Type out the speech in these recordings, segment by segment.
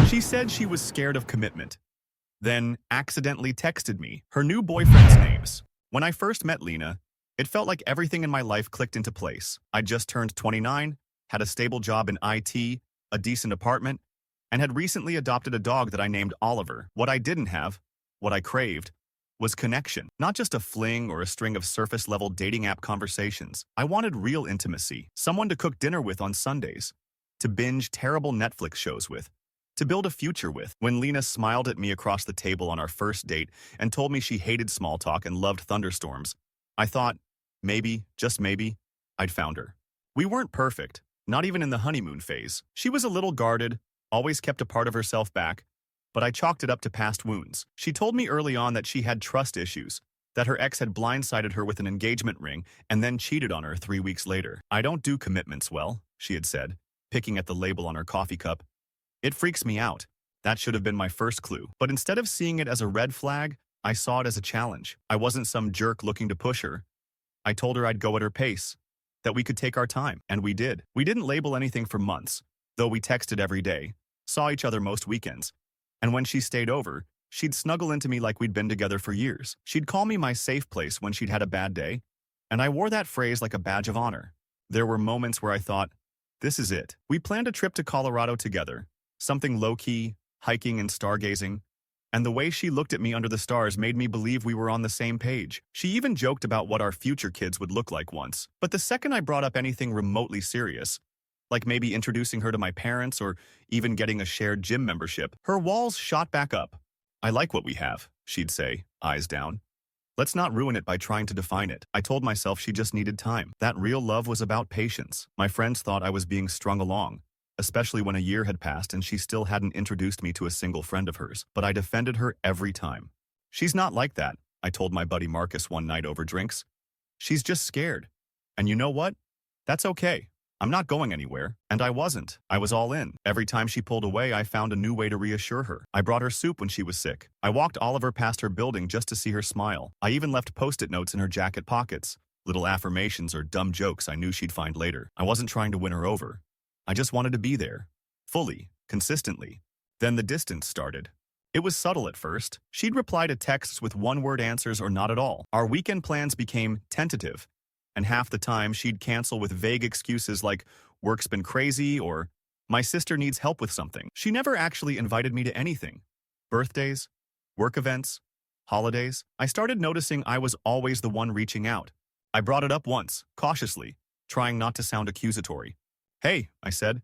She said she was scared of commitment, then accidentally texted me her new boyfriend's names. When I first met Lena, it felt like everything in my life clicked into place. I just turned 29, had a stable job in IT, a decent apartment, and had recently adopted a dog that I named Oliver. What I didn't have, what I craved, was connection. Not just a fling or a string of surface-level dating app conversations. I wanted real intimacy, someone to cook dinner with on Sundays, to binge terrible Netflix shows with, to build a future with. When Lena smiled at me across the table on our first date and told me she hated small talk and loved thunderstorms, I thought, maybe, just maybe, I'd found her. We weren't perfect, not even in the honeymoon phase. She was a little guarded, always kept a part of herself back, but I chalked it up to past wounds. She told me early on that she had trust issues, that her ex had blindsided her with an engagement ring and then cheated on her 3 weeks later. I don't do commitments well, she had said, picking at the label on her coffee cup. It freaks me out. That should have been my first clue. But instead of seeing it as a red flag, I saw it as a challenge. I wasn't some jerk looking to push her. I told her I'd go at her pace, that we could take our time, and we did. We didn't label anything for months, though we texted every day, saw each other most weekends. And when she stayed over, she'd snuggle into me like we'd been together for years. She'd call me my safe place when she'd had a bad day, and I wore that phrase like a badge of honor. There were moments where I thought, this is it. We planned a trip to Colorado together, something low-key, hiking and stargazing, and the way she looked at me under the stars made me believe we were on the same page. She even joked about what our future kids would look like once. But the second I brought up anything remotely serious, like maybe introducing her to my parents or even getting a shared gym membership, her walls shot back up. I like what we have, she'd say, eyes down. Let's not ruin it by trying to define it. I told myself she just needed time. That real love was about patience. My friends thought I was being strung along, especially when a year had passed and she still hadn't introduced me to a single friend of hers. But I defended her every time. She's not like that, I told my buddy Marcus one night over drinks. She's just scared. And you know what? That's okay. I'm not going anywhere. And I wasn't. I was all in. Every time she pulled away, I found a new way to reassure her. I brought her soup when she was sick. I walked Oliver past her building just to see her smile. I even left post-it notes in her jacket pockets, little affirmations or dumb jokes I knew she'd find later. I wasn't trying to win her over. I just wanted to be there. Fully. Consistently. Then the distance started. It was subtle at first. She'd reply to texts with one-word answers or not at all. Our weekend plans became tentative, and half the time she'd cancel with vague excuses like, work's been crazy, or my sister needs help with something. She never actually invited me to anything. Birthdays, work events, holidays. I started noticing I was always the one reaching out. I brought it up once, cautiously, trying not to sound accusatory. Hey, I said,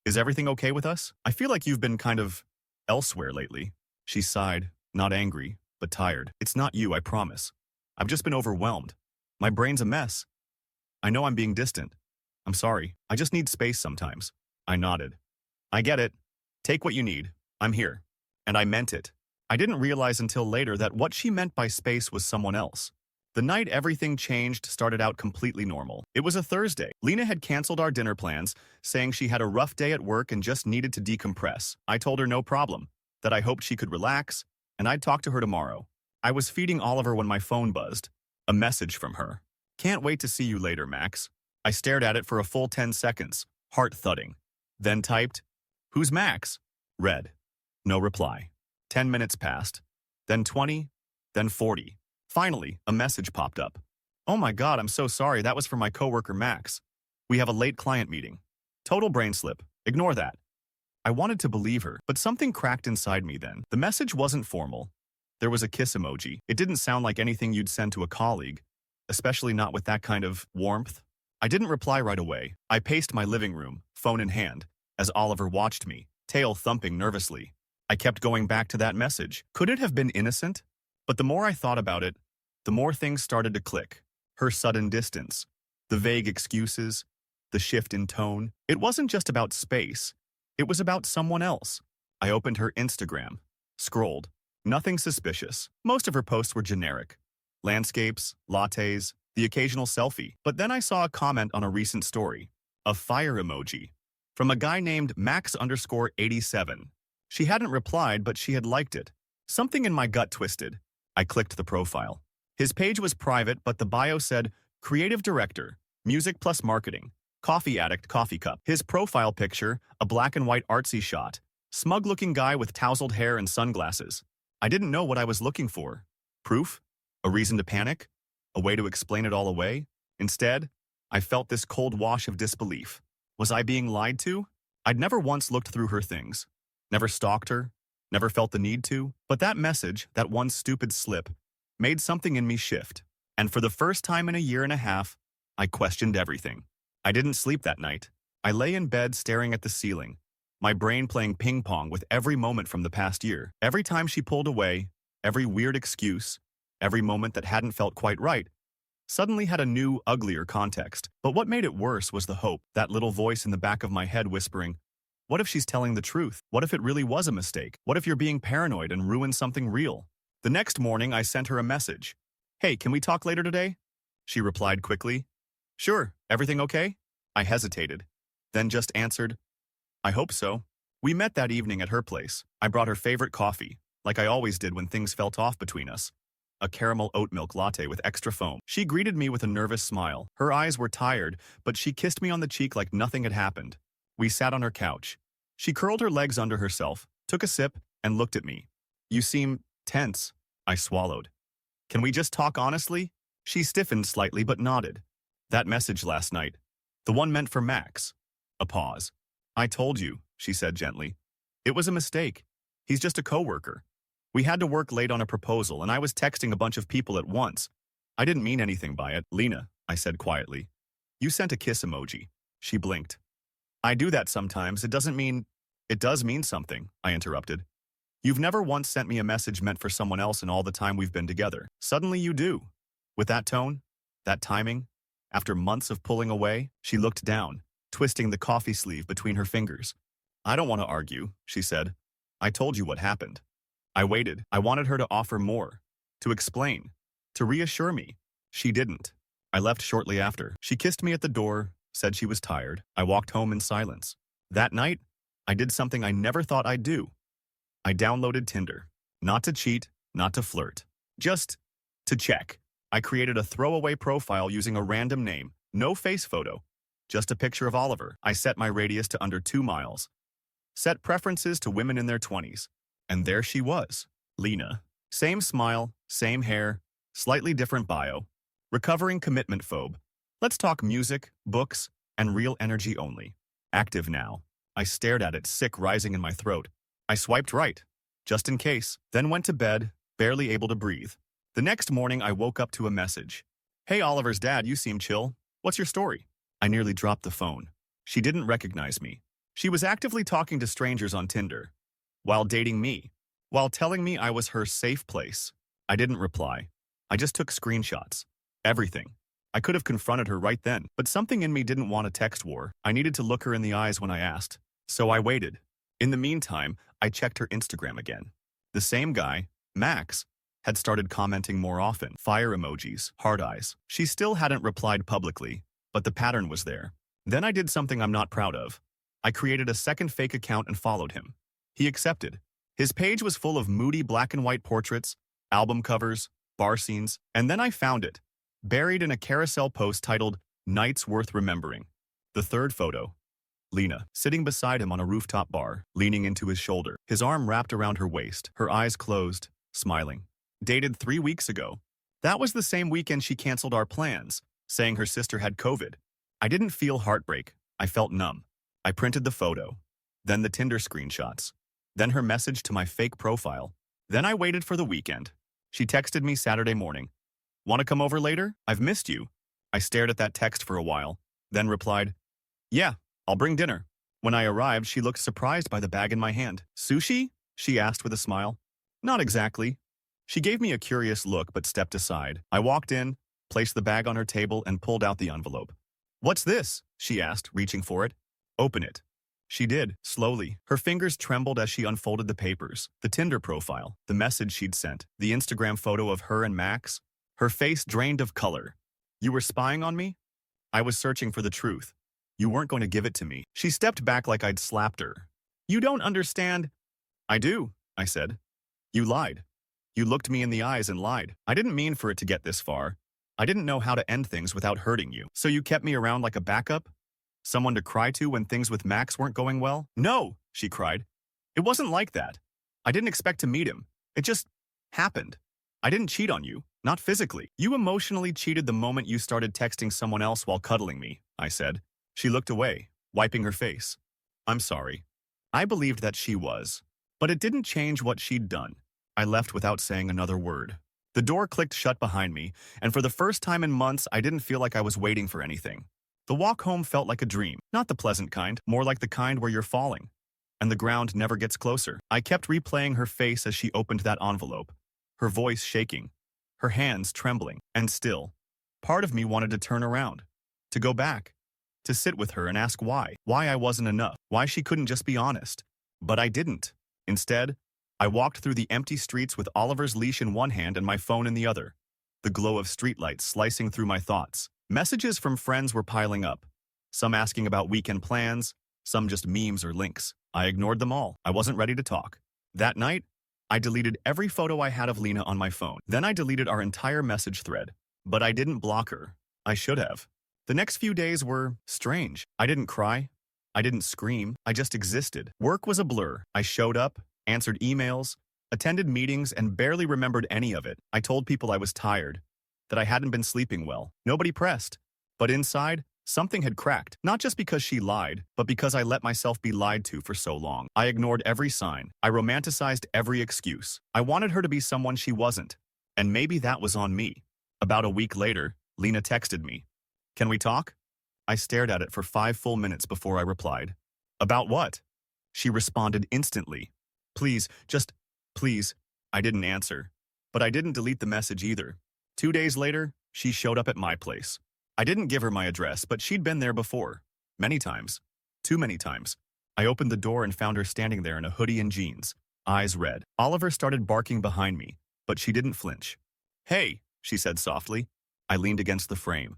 is everything okay with us? I feel like you've been kind of elsewhere lately. She sighed, not angry, but tired. It's not you, I promise. I've just been overwhelmed. My brain's a mess. I know I'm being distant. I'm sorry. I just need space sometimes. I nodded. I get it. Take what you need. I'm here. And I meant it. I didn't realize until later that what she meant by space was someone else. The night everything changed started out completely normal. It was a Thursday. Lena had canceled our dinner plans, saying she had a rough day at work and just needed to decompress. I told her no problem, that I hoped she could relax, and I'd talk to her tomorrow. I was feeding Oliver when my phone buzzed. A message from her. Can't wait to see you later, Max. I stared at it for a full 10 seconds, heart thudding. Then typed, who's Max? Read. No reply. 10 minutes passed. Then 20. Then 40. Finally, a message popped up. Oh my God, I'm so sorry. That was from my coworker, Max. We have a late client meeting. Total brain slip. Ignore that. I wanted to believe her, but something cracked inside me then. The message wasn't formal. There was a kiss emoji. It didn't sound like anything you'd send to a colleague, especially not with that kind of warmth. I didn't reply right away. I paced my living room, phone in hand, as Oliver watched me, tail thumping nervously. I kept going back to that message. Could it have been innocent? But the more I thought about it, the more things started to click. Her sudden distance, the vague excuses, the shift in tone. It wasn't just about space. It was about someone else. I opened her Instagram, scrolled. Nothing suspicious. Most of her posts were generic. Landscapes, lattes, the occasional selfie. But then I saw a comment on a recent story. A fire emoji. From a guy named Max_87. She hadn't replied, but she had liked it. Something in my gut twisted. I clicked the profile. His page was private, but the bio said, Creative Director, Music plus Marketing, Coffee Addict Coffee Cup. His profile picture, a black and white artsy shot, Smug-looking guy with tousled hair and sunglasses. I didn't know what I was looking for. Proof? A reason to panic? A way to explain it all away? Instead, I felt this cold wash of disbelief. Was I being lied to? I'd never once looked through her things. Never stalked her. Never felt the need to. But that message, that one stupid slip, made something in me shift. And for the first time in a year and a half, I questioned everything. I didn't sleep that night. I lay in bed staring at the ceiling, my brain playing ping pong with every moment from the past year. Every time she pulled away, every weird excuse, every moment that hadn't felt quite right, suddenly had a new, uglier context. But what made it worse was the hope, that little voice in the back of my head whispering, what if she's telling the truth? What if it really was a mistake? What if you're being paranoid and ruined something real? The next morning, I sent her a message. Hey, can we talk later today? She replied quickly. Sure, everything okay? I hesitated, then just answered, I hope so. We met that evening at her place. I brought her favorite coffee, like I always did when things felt off between us. A caramel oat milk latte with extra foam. She greeted me with a nervous smile. Her eyes were tired, but she kissed me on the cheek like nothing had happened. We sat on her couch. She curled her legs under herself, took a sip, and looked at me. You seem tense. I swallowed. Can we just talk honestly? She stiffened slightly but nodded. That message last night. The one meant for Max. A pause. I told you, she said gently. It was a mistake. He's just a coworker. We had to work late on a proposal, and I was texting a bunch of people at once. I didn't mean anything by it, Lena, I said quietly. You sent a kiss emoji. She blinked. I do that sometimes. It does mean something, I interrupted. You've never once sent me a message meant for someone else in all the time we've been together. Suddenly you do. With that tone, that timing, after months of pulling away, she looked down, twisting the coffee sleeve between her fingers. I don't want to argue, she said. I told you what happened. I waited. I wanted her to offer more, to explain, to reassure me. She didn't. I left shortly after. She kissed me at the door, said she was tired. I walked home in silence. That night, I did something I never thought I'd do. I downloaded Tinder. Not to cheat, not to flirt. Just to check. I created a throwaway profile using a random name, no face photo, just a picture of Oliver. I set my radius to under 2 miles. Set preferences to women in their 20s. And there she was, Lena. Same smile, same hair, slightly different bio. Recovering commitment phobe. Let's talk music, books, and real energy only. Active now. I stared at it, sick rising in my throat. I swiped right, just in case, then went to bed, barely able to breathe. The next morning, I woke up to a message. Hey, Oliver's dad, you seem chill. What's your story? I nearly dropped the phone. She didn't recognize me. She was actively talking to strangers on Tinder, while dating me, while telling me I was her safe place. I didn't reply. I just took screenshots. Everything. I could have confronted her right then, but something in me didn't want a text war. I needed to look her in the eyes when I asked. So I waited. In the meantime, I checked her Instagram again. The same guy, Max, had started commenting more often. Fire emojis, heart eyes. She still hadn't replied publicly, but the pattern was there. Then I did something I'm not proud of. I created a second fake account and followed him. He accepted. His page was full of moody black and white portraits, album covers, bar scenes, and then I found it, buried in a carousel post titled, Nights Worth Remembering. The third photo. Lena, sitting beside him on a rooftop bar, leaning into his shoulder, his arm wrapped around her waist, her eyes closed, smiling. Dated 3 weeks ago. That was the same weekend she canceled our plans, saying her sister had COVID. I didn't feel heartbreak. I felt numb. I printed the photo, then the Tinder screenshots, then her message to my fake profile. Then I waited for the weekend. She texted me Saturday morning. Want to come over later? I've missed you. I stared at that text for a while, then replied, yeah, I'll bring dinner. When I arrived, she looked surprised by the bag in my hand. Sushi? She asked with a smile. Not exactly. She gave me a curious look but stepped aside. I walked in, placed the bag on her table, and pulled out the envelope. What's this? She asked, reaching for it. Open it. She did, slowly. Her fingers trembled as she unfolded the papers. The Tinder profile, the message she'd sent, the Instagram photo of her and Max. Her face drained of color. You were spying on me? I was searching for the truth. You weren't going to give it to me. She stepped back like I'd slapped her. You don't understand. I do, I said. You lied. You looked me in the eyes and lied. I didn't mean for it to get this far. I didn't know how to end things without hurting you. So you kept me around like a backup? Someone to cry to when things with Max weren't going well? No, she cried. It wasn't like that. I didn't expect to meet him. It just happened. I didn't cheat on you, not physically. You emotionally cheated the moment you started texting someone else while cuddling me, I said. She looked away, wiping her face. I'm sorry. I believed that she was. But it didn't change what she'd done. I left without saying another word. The door clicked shut behind me, and for the first time in months, I didn't feel like I was waiting for anything. The walk home felt like a dream, not the pleasant kind, more like the kind where you're falling. And the ground never gets closer. I kept replaying her face as she opened that envelope, her voice shaking, her hands trembling, and still, part of me wanted to turn around, to go back, to sit with her and ask why I wasn't enough, why she couldn't just be honest. But I didn't. Instead, I walked through the empty streets with Oliver's leash in one hand and my phone in the other, the glow of streetlights slicing through my thoughts. Messages from friends were piling up, some asking about weekend plans, some just memes or links. I ignored them all. I wasn't ready to talk. That night, I deleted every photo I had of Lena on my phone. Then I deleted our entire message thread. But I didn't block her. I should have. The next few days were strange. I didn't cry. I didn't scream. I just existed. Work was a blur. I showed up, answered emails, attended meetings, and barely remembered any of it. I told people I was tired, that I hadn't been sleeping well. Nobody pressed. But inside, something had cracked. Not just because she lied, but because I let myself be lied to for so long. I ignored every sign. I romanticized every excuse. I wanted her to be someone she wasn't. And maybe that was on me. About a week later, Lena texted me. Can we talk? I stared at it for 5 full minutes before I replied. About what? She responded instantly. Please, just, please. I didn't answer. But I didn't delete the message either. 2 days later, she showed up at my place. I didn't give her my address, but she'd been there before. Many times. Too many times. I opened the door and found her standing there in a hoodie and jeans, eyes red. Oliver started barking behind me, but she didn't flinch. Hey, she said softly. I leaned against the frame.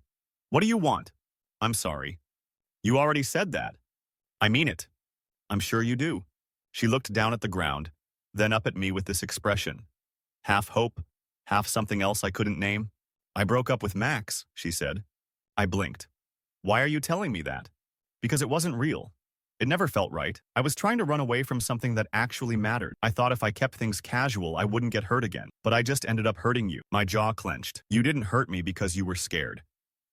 What do you want? I'm sorry. You already said that. I mean it. I'm sure you do. She looked down at the ground, then up at me with this expression. Half hope, half something else I couldn't name. I broke up with Max, she said. I blinked. Why are you telling me that? Because it wasn't real. It never felt right. I was trying to run away from something that actually mattered. I thought if I kept things casual, I wouldn't get hurt again. But I just ended up hurting you. My jaw clenched. You didn't hurt me because you were scared.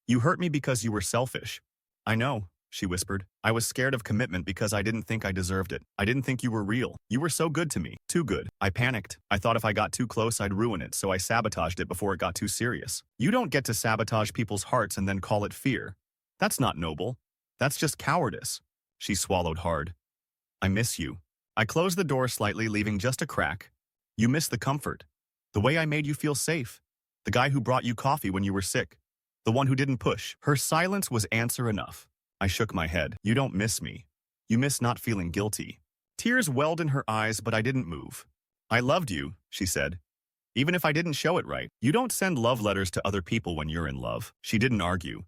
You hurt me because you were selfish. I know, she whispered. I was scared of commitment because I didn't think I deserved it. I didn't think you were real. You were so good to me. Too good. I panicked. I thought if I got too close, I'd ruin it, so I sabotaged it before it got too serious. You don't get to sabotage people's hearts and then call it fear. That's not noble. That's just cowardice. She swallowed hard. I miss you. I closed the door slightly, leaving just a crack. You miss the comfort. The way I made you feel safe. The guy who brought you coffee when you were sick. The one who didn't push. Her silence was answer enough. I shook my head. You don't miss me. You miss not feeling guilty. Tears welled in her eyes, but I didn't move. I loved you, she said. Even if I didn't show it right. You don't send love letters to other people when you're in love. She didn't argue.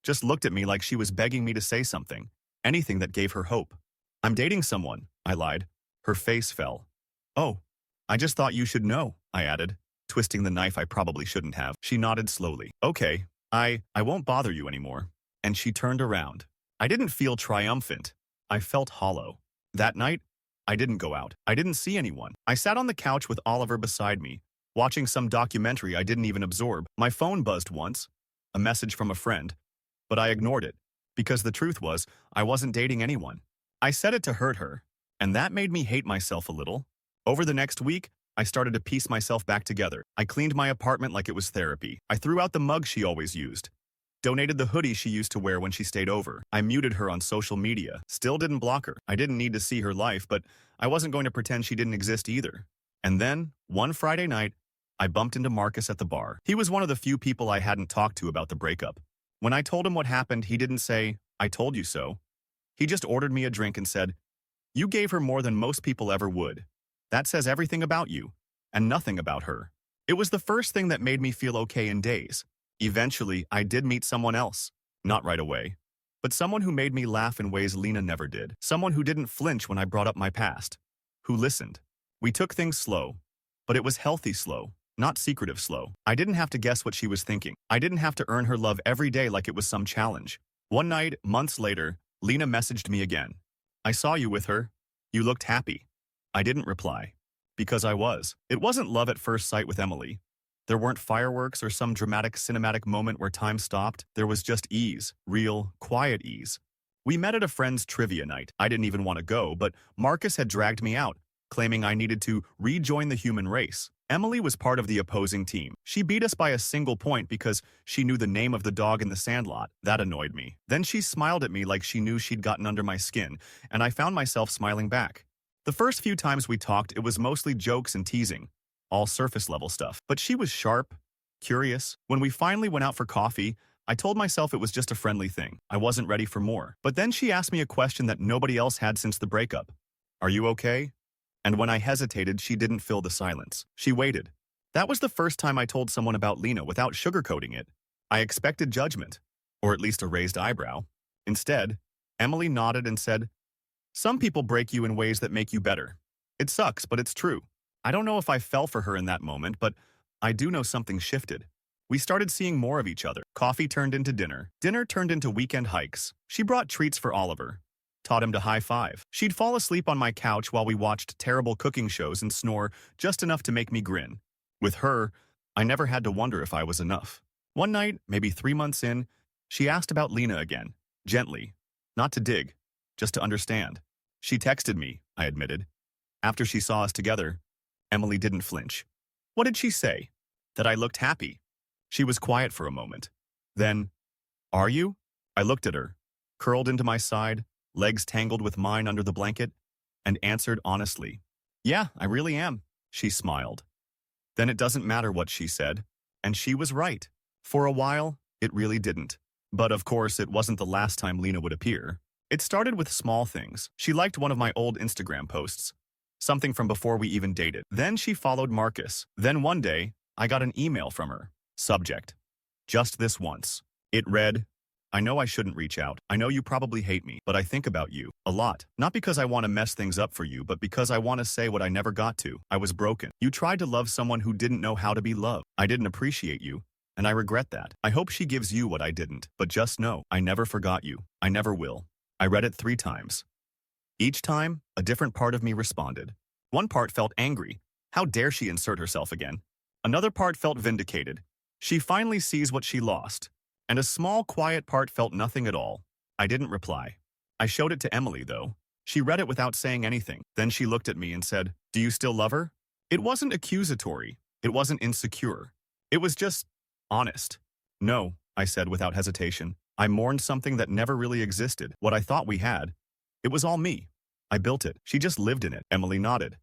Just looked at me like she was begging me to say something. Anything that gave her hope. I'm dating someone, I lied. Her face fell. Oh, I just thought you should know, I added, twisting the knife I probably shouldn't have. She nodded slowly. Okay, I won't bother you anymore. And she turned around. I didn't feel triumphant. I felt hollow. That night, I didn't go out. I didn't see anyone. I sat on the couch with Oliver beside me, watching some documentary I didn't even absorb. My phone buzzed once, a message from a friend, but I ignored it, because the truth was, I wasn't dating anyone. I said it to hurt her, and that made me hate myself a little. Over the next week, I started to piece myself back together. I cleaned my apartment like it was therapy. I threw out the mug she always used. Donated the hoodie she used to wear when she stayed over. I muted her on social media. Still didn't block her. I didn't need to see her life, but I wasn't going to pretend she didn't exist either. And then, one Friday night, I bumped into Marcus at the bar. He was one of the few people I hadn't talked to about the breakup. When I told him what happened, he didn't say, I told you so. He just ordered me a drink and said, you gave her more than most people ever would. That says everything about you, and nothing about her. It was the first thing that made me feel okay in days. Eventually, I did meet someone else. Not right away. But someone who made me laugh in ways Lena never did. Someone who didn't flinch when I brought up my past. Who listened. We took things slow. But it was healthy slow, not secretive slow. I didn't have to guess what she was thinking. I didn't have to earn her love every day like it was some challenge. One night, months later, Lena messaged me again. I saw you with her. You looked happy. I didn't reply. Because I was. It wasn't love at first sight with Emily. There weren't fireworks or some dramatic cinematic moment where time stopped. There was just ease. Real, quiet ease. We met at a friend's trivia night. I didn't even want to go, but Marcus had dragged me out, claiming I needed to rejoin the human race. Emily was part of the opposing team. She beat us by a single point because she knew the name of the dog in the sandlot. That annoyed me. Then she smiled at me like she knew she'd gotten under my skin, and I found myself smiling back. The first few times we talked, it was mostly jokes and teasing, all surface-level stuff. But she was sharp, curious. When we finally went out for coffee, I told myself it was just a friendly thing. I wasn't ready for more. But then she asked me a question that nobody else had since the breakup. Are you okay? And when I hesitated, she didn't fill the silence. She waited. That was the first time I told someone about Lena without sugarcoating it. I expected judgment, or at least a raised eyebrow. Instead, Emily nodded and said, "Some people break you in ways that make you better. It sucks, but it's true." I don't know if I fell for her in that moment, but I do know something shifted. We started seeing more of each other. Coffee turned into dinner. Dinner turned into weekend hikes. She brought treats for Oliver. Taught him to high-five. She'd fall asleep on my couch while we watched terrible cooking shows and snore just enough to make me grin. With her, I never had to wonder if I was enough. One night, maybe 3 months in, she asked about Lena again. Gently. Not to dig. Just to understand. She texted me, I admitted. After she saw us together, Emily didn't flinch. What did she say? That I looked happy. She was quiet for a moment. Then, "Are you?" I looked at her, curled into my side, legs tangled with mine under the blanket, and answered honestly. "Yeah, I really am." She smiled. Then it doesn't matter what she said. And she was right. For a while, it really didn't. But of course, it wasn't the last time Lena would appear. It started with small things. She liked one of my old Instagram posts. Something from before we even dated. Then she followed Marcus. Then one day, I got an email from her. Subject: just this once. It read, "I know I shouldn't reach out. I know you probably hate me, but I think about you a lot. Not because I want to mess things up for you, but because I want to say what I never got to. I was broken. You tried to love someone who didn't know how to be loved. I didn't appreciate you, and I regret that. I hope she gives you what I didn't, but just know, I never forgot you. I never will." I read it 3 times. Each time, a different part of me responded. One part felt angry. How dare she insert herself again? Another part felt vindicated. She finally sees what she lost. And a small, quiet part felt nothing at all. I didn't reply. I showed it to Emily, though. She read it without saying anything. Then she looked at me and said, "Do you still love her?" It wasn't accusatory. It wasn't insecure. It was just honest. "No," I said without hesitation. I mourned something that never really existed, what I thought we had. It was all me. I built it. She just lived in it. Emily nodded.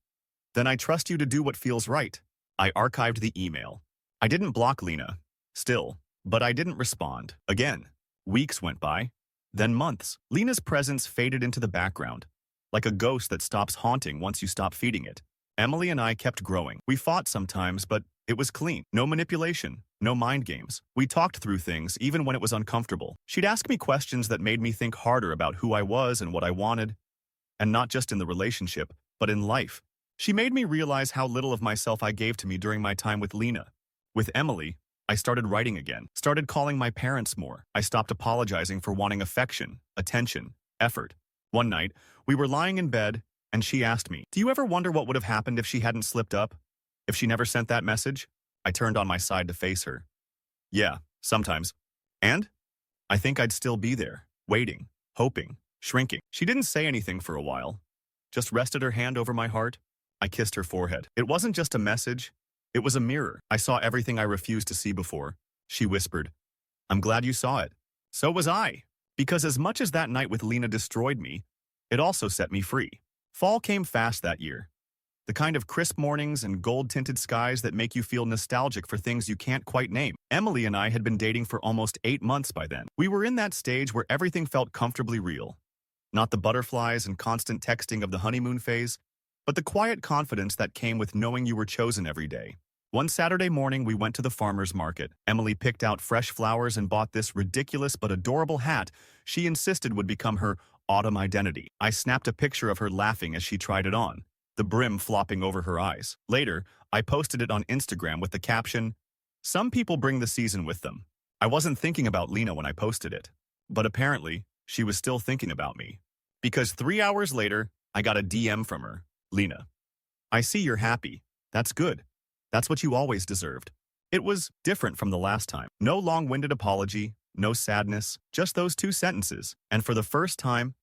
"Then I trust you to do what feels right." I archived the email. I didn't block Lena. Still. But I didn't respond. Again. Weeks went by. Then months. Lena's presence faded into the background, like a ghost that stops haunting once you stop feeding it. Emily and I kept growing. We fought sometimes, but it was clean. No manipulation. No mind games. We talked through things, even when it was uncomfortable. She'd ask me questions that made me think harder about who I was and what I wanted. And not just in the relationship, but in life. She made me realize how little of myself I gave to me during my time with Lena. With Emily, I started writing again, started calling my parents more. I stopped apologizing for wanting affection, attention, effort. One night, we were lying in bed, and she asked me, "Do you ever wonder what would have happened if she hadn't slipped up? If she never sent that message?" I turned on my side to face her. "Yeah, sometimes. And? I think I'd still be there, waiting, hoping, shrinking." She didn't say anything for a while, just rested her hand over my heart. I kissed her forehead. It wasn't just a message. It was a mirror. I saw everything I refused to see before. She whispered, "I'm glad you saw it." So was I. Because as much as that night with Lena destroyed me, it also set me free. Fall came fast that year. The kind of crisp mornings and gold-tinted skies that make you feel nostalgic for things you can't quite name. Emily and I had been dating for almost 8 months by then. We were in that stage where everything felt comfortably real. Not the butterflies and constant texting of the honeymoon phase, but the quiet confidence that came with knowing you were chosen every day. One Saturday morning, we went to the farmer's market. Emily picked out fresh flowers and bought this ridiculous but adorable hat she insisted would become her autumn identity. I snapped a picture of her laughing as she tried it on, the brim flopping over her eyes. Later, I posted it on Instagram with the caption, "Some people bring the season with them." I wasn't thinking about Lena when I posted it, but apparently, she was still thinking about me. Because 3 hours later, I got a DM from her. "Lena, I see you're happy. That's good. That's what you always deserved. It was different from the last time. No long-winded apology, no sadness, just those two sentences. And for the first time,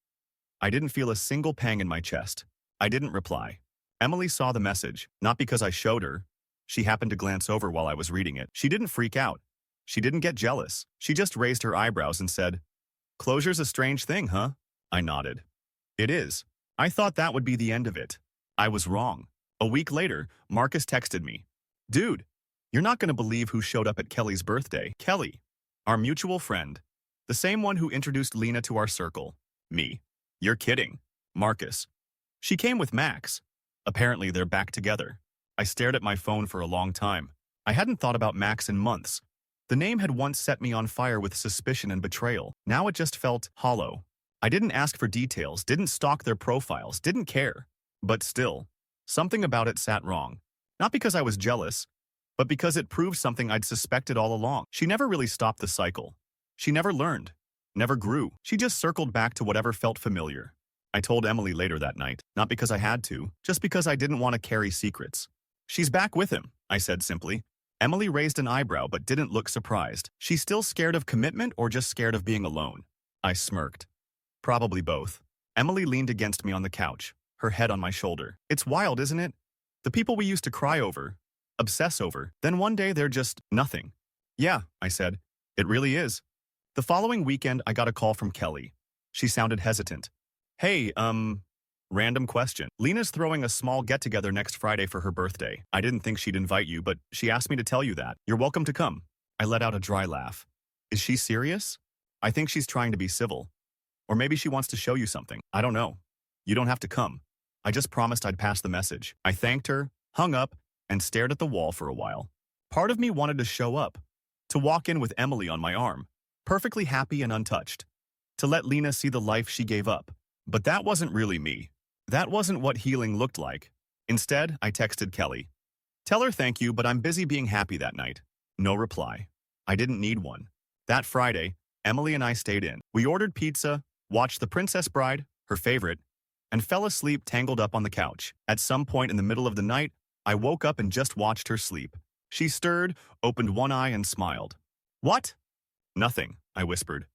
I didn't feel a single pang in my chest. I didn't reply. Emily saw the message, not because I showed her. She happened to glance over while I was reading it. She didn't freak out. She didn't get jealous. She just raised her eyebrows and said, "Closure's a strange thing, huh?" I nodded. "It is. I thought that would be the end of it. I was wrong." A week later, Marcus texted me. "Dude, you're not going to believe who showed up at Kelly's birthday." Kelly, our mutual friend. The same one who introduced Lena to our circle. Me. "You're kidding." Marcus. "She came with Max. Apparently they're back together." I stared at my phone for a long time. I hadn't thought about Max in months. The name had once set me on fire with suspicion and betrayal. Now it just felt hollow. I didn't ask for details, didn't stalk their profiles, didn't care. But still, something about it sat wrong. Not because I was jealous, but because it proved something I'd suspected all along. She never really stopped the cycle. She never learned, never grew. She just circled back to whatever felt familiar. I told Emily later that night, not because I had to, just because I didn't want to carry secrets. "She's back with him," I said simply. Emily raised an eyebrow but didn't look surprised. "She's still scared of commitment or just scared of being alone?" I smirked. "Probably both." Emily leaned against me on the couch, her head on my shoulder. "It's wild, isn't it? The people we used to cry over, obsess over, then one day they're just nothing." "Yeah," I said. "It really is." The following weekend, I got a call from Kelly. She sounded hesitant. "Hey, random question. Lena's throwing a small get-together next Friday for her birthday. I didn't think she'd invite you, but she asked me to tell you that. You're welcome to come." I let out a dry laugh. "Is she serious?" "I think she's trying to be civil. Or maybe she wants to show you something. I don't know. You don't have to come." I just promised I'd pass the message. I thanked her, hung up, and stared at the wall for a while. Part of me wanted to show up, to walk in with Emily on my arm, perfectly happy and untouched, to let Lena see the life she gave up. But that wasn't really me. That wasn't what healing looked like. Instead, I texted Kelly. "Tell her thank you, but I'm busy being happy that night." No reply. I didn't need one. That Friday, Emily and I stayed in. We ordered pizza, watched The Princess Bride, her favorite, and fell asleep tangled up on the couch. At some point in the middle of the night, I woke up and just watched her sleep. She stirred, opened one eye, and smiled. "What?" "Nothing," I whispered.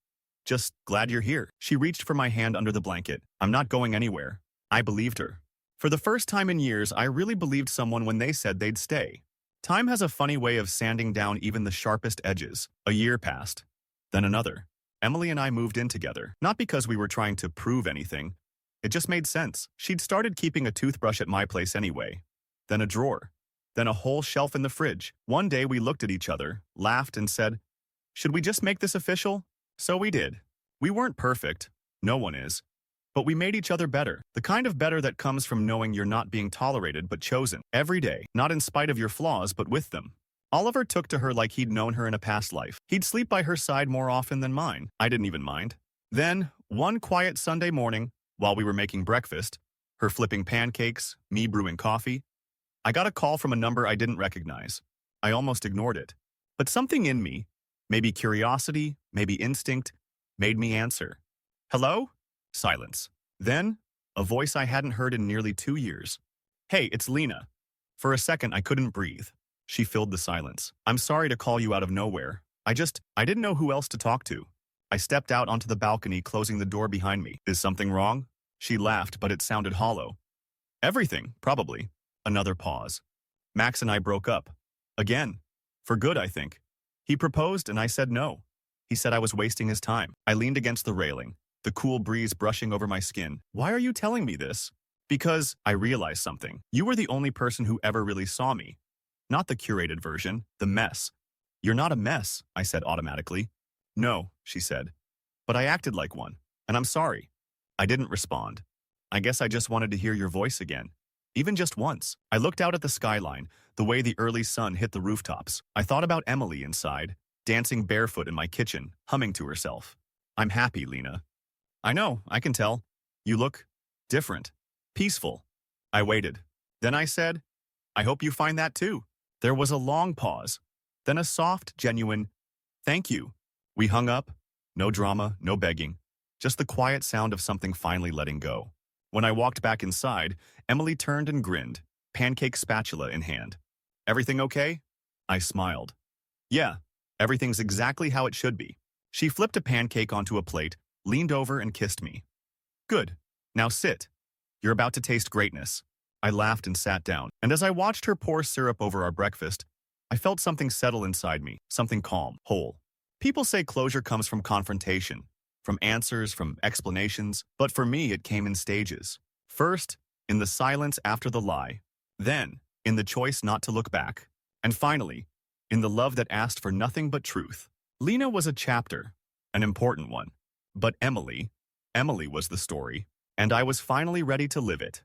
"Just glad you're here." She reached for my hand under the blanket. "I'm not going anywhere." I believed her. For the first time in years, I really believed someone when they said they'd stay. Time has a funny way of sanding down even the sharpest edges. A year passed. Then another. Emily and I moved in together, not because we were trying to prove anything. It just made sense. She'd started keeping a toothbrush at my place anyway. Then a drawer. Then a whole shelf in the fridge. One day we looked at each other, laughed, and said, "Should we just make this official?" So we did. We weren't perfect. No one is. But we made each other better. The kind of better that comes from knowing you're not being tolerated but chosen. Every day. Not in spite of your flaws, but with them. Oliver took to her like he'd known her in a past life. He'd sleep by her side more often than mine. I didn't even mind. Then, one quiet Sunday morning, while we were making breakfast, her flipping pancakes, me brewing coffee, I got a call from a number I didn't recognize. I almost ignored it. But something in me, maybe curiosity, maybe instinct, made me answer. "Hello?" Silence. Then, a voice I hadn't heard in nearly 2 years. "Hey, it's Lena." For a second, I couldn't breathe. She filled the silence. "I'm sorry to call you out of nowhere. I didn't know who else to talk to." I stepped out onto the balcony, closing the door behind me. "Is something wrong?" She laughed, but it sounded hollow. "Everything, probably." Another pause. "Max and I broke up. Again. For good, I think. He proposed and I said no. He said I was wasting his time." I leaned against the railing, the cool breeze brushing over my skin. "Why are you telling me this?" "Because I realized something. You were the only person who ever really saw me. Not the curated version, the mess." "You're not a mess," I said automatically. "No," she said. "But I acted like one, and I'm sorry." I didn't respond. "I guess I just wanted to hear your voice again. Even just once." I looked out at the skyline, the way the early sun hit the rooftops. I thought about Emily inside, dancing barefoot in my kitchen, humming to herself. "I'm happy, Lena." "I know, I can tell. You look different, peaceful." I waited. Then I said, "I hope you find that too." There was a long pause, then a soft, genuine, "Thank you." We hung up. No drama, no begging. Just the quiet sound of something finally letting go. When I walked back inside, Emily turned and grinned. pancake spatula in hand. Everything okay? I smiled. Yeah, everything's exactly how it should be. She flipped a pancake onto a plate, leaned over and kissed me. Good. Now sit. You're about to taste greatness. I laughed and sat down, and as I watched her pour syrup over our breakfast, I felt something settle inside me, something calm, whole. People say closure comes from confrontation, from answers, from explanations, but for me it came in stages. First, in the silence after the lie. Then, in the choice not to look back. And finally, in the love that asked for nothing but truth. Lena was a chapter, an important one. But Emily was the story, and I was finally ready to live it.